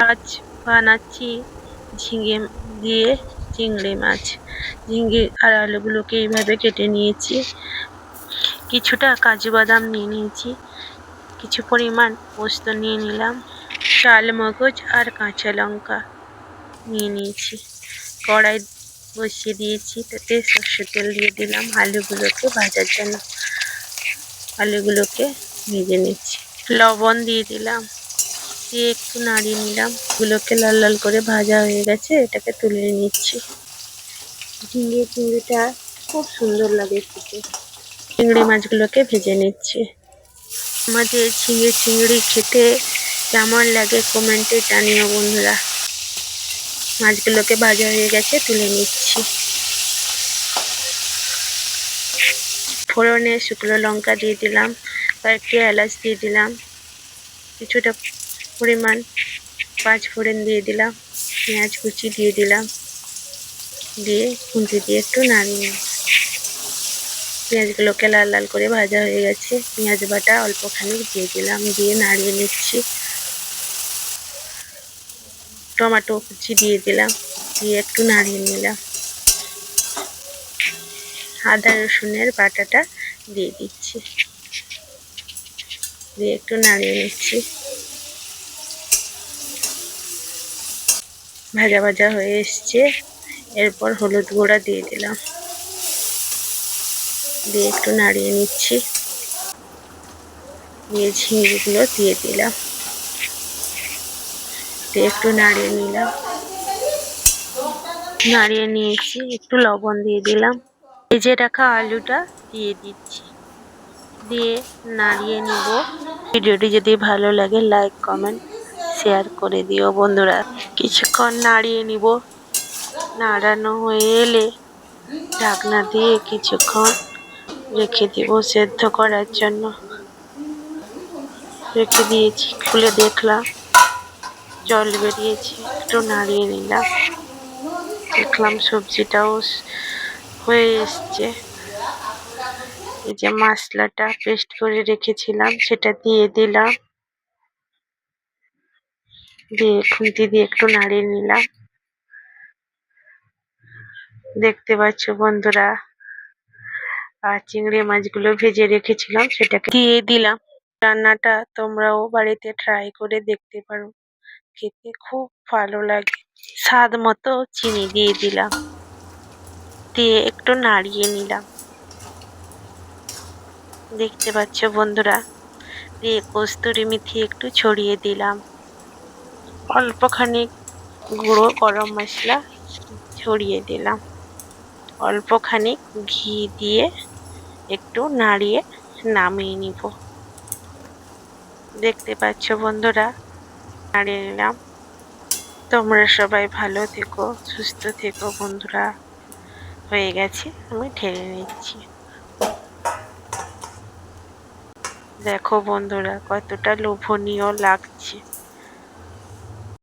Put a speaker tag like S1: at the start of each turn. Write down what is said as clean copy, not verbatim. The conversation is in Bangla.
S1: আজ বানাচ্ছি ঝিঙে দিয়ে চিংড়ি মাছ। ঝিঙে আর আলুগুলোকে এইভাবে কেটে নিয়েছি। কিছুটা কাজু বাদাম নিয়ে নিয়েছি, কিছু পরিমাণ পোস্ত নিয়ে নিলাম, চাল মগজ আর কাঁচা লঙ্কা নিয়ে নিয়েছি। কড়াই বসিয়ে দিয়েছি, তাতে সর্ষের তেল দিয়ে দিলাম আলুগুলোকে ভাজার জন্য। আলুগুলোকে ভেজে নিচ্ছি, লবণ দিয়ে দিলাম, দিয়ে একটু নাড়িয়ে নিলাম। গুলোকে লাল লাল করে ভাজা হয়ে গেছে, এটাকে তুলে নিচ্ছি। ঝিঙে চিংড়িটা খুব সুন্দর লাগে খেতে। চিংড়ি মাছগুলোকে ভেজে নিচ্ছি। আমাদের ঝিঙে চিংড়ি খেতে কেমন লাগে কমেন্টে জানিও বন্ধুরা। মাছগুলোকে ভাজা হয়ে গেছে, তুলে নিচ্ছি। ফোড়নে শুকনো লঙ্কা দিয়ে দিলাম, কয়েকটি এলাচ দিয়ে দিলাম, কিছুটা পরিমাণ পাঁচ ফোড়ন দিয়ে দিলাম, পেঁয়াজ কুচি দিয়ে দিলাম, দিয়ে খুন্তি দিয়ে একটু নাড়িয়ে পেঁয়াজগুলোকে লাল লাল করে ভাজা হয়ে গেছে। পেঁয়াজ বাটা অল্প খানিক দিয়ে দিলাম, দিয়ে নাড়িয়ে নিচ্ছি। টমেটো কুচি দিয়ে দিলাম, দিয়ে একটু নাড়িয়ে নিলাম। আদা রসুনের বাটাটা দিয়ে দিচ্ছি, দিয়ে একটু নাড়িয়ে নিচ্ছি। ভাজা ভাজা হয়ে এসছে, এরপর হলুদ গুঁড়া দিয়ে দিলাম, দিয়ে একটু নাড়িয়ে নিচ্ছি। দিয়ে ঝিঙেগুলো দিয়ে দিলাম, দিয়ে একটু নাড়িয়ে নিলাম। নাড়িয়ে নিয়েছি, একটু লবণ দিয়ে দিলাম। ভেজে রাখা আলুটা দিয়ে দিচ্ছি, দিয়ে নাড়িয়ে নিব। ভিডিওটি যদি ভালো লাগে লাইক কমেন্ট শেয়ার করে দিও বন্ধুরা। কিছুক্ষণ নাড়িয়ে নিব। নাড়ানো হয়ে এলে ঢাকনা দিয়ে কিছুক্ষণ রেখে দিব সেদ্ধ করার জন্য। রেখে দিয়েছি, খুলে দেখলাম জল বেরিয়েছে, একটু নাড়িয়ে নিলাম। দেখলাম সবজিটাও হয়ে এসছে। এই যে মশলাটা পেস্ট করে রেখেছিলাম সেটা দিয়ে দিলাম, দিয়ে খুন্তি দিয়ে একটু নাড়িয়ে নিলাম। দেখতে পাচ্ছ বন্ধুরা, আর চিংড়ি মাছগুলো ভেজে রেখেছিলাম সেটাকে দিয়ে দিলাম। রান্নাটা তোমরাও বাড়িতে ট্রাই করে দেখতে পারো, খেতে খুব ভালো লাগে। স্বাদ মতো চিনি দিয়ে দিলাম, দিয়ে একটু নাড়িয়ে নিলাম। দেখতে পাচ্ছ বন্ধুরা, দিয়ে কস্তুরি মেথি একটু ছড়িয়ে দিলাম। অল্প খানিক গুঁড়ো গরম মশলা ছড়িয়ে দিলাম। অল্প খানিক ঘি দিয়ে একটু নাড়িয়ে নামিয়ে নিব। দেখতে পাচ্ছ বন্ধুরা, নাড়িয়ে নিলাম। তোমরা সবাই ভালো থেকো, সুস্থ থেকো বন্ধুরা। হয়ে গেছে, আমি ঢেলে নিচ্ছি। দেখো বন্ধুরা কতটা লোভনীয় লাগছে।